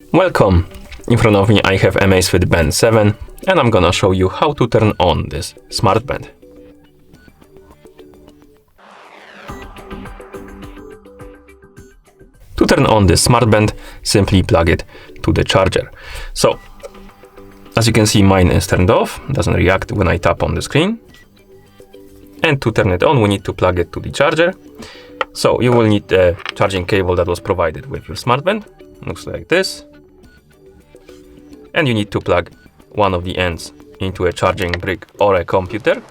Welcome! In front of me I have Amazfit Band 7 and I'm gonna show you how to turn on this smart band. To turn on this smart band, simply plug it to the charger. So, as you can see, mine is turned off, doesn't react when I tap on the screen. And to turn it on, we need to plug it to the charger. So you will need a charging cable that was provided with your smart band. Looks like this. And you need to plug one of the ends into a charging brick or a computer.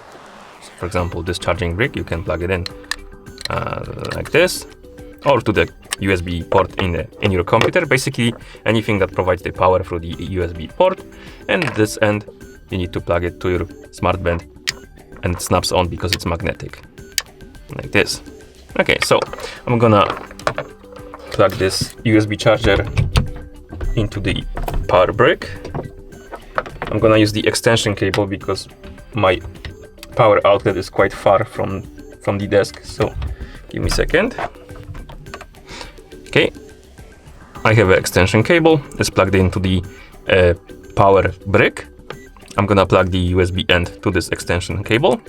So for example, this charging brick, you can plug it in like this, or to the USB port in your computer. Basically, anything that provides the power through the USB port. And this end, you need to plug it to your smart band, and it snaps on because it's magnetic, like this. Okay, so I'm gonna plug this USB charger into the power brick. I'm gonna use the extension cable because my power outlet is quite far from the desk, so give me a second. Okay, I have an extension cable. It's plugged into the power brick. I'm gonna plug the USB end to this extension cable.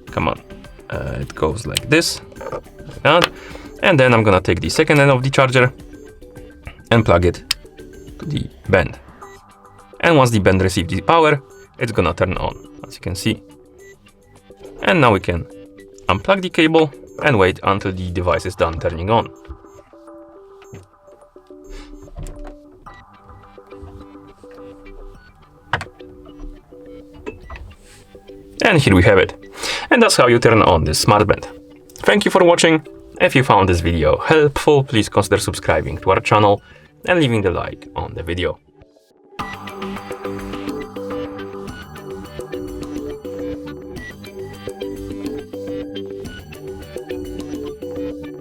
Come on, it goes like this, like that. And then I'm gonna take the second end of the charger and plug it to the band. And once the band receives the power, it's gonna turn on, as you can see. And now we can unplug the cable and wait until the device is done turning on. And here we have it. And that's how you turn on this smart band. Thank you for watching. If you found this video helpful, please consider subscribing to our channel and leaving the like on the video.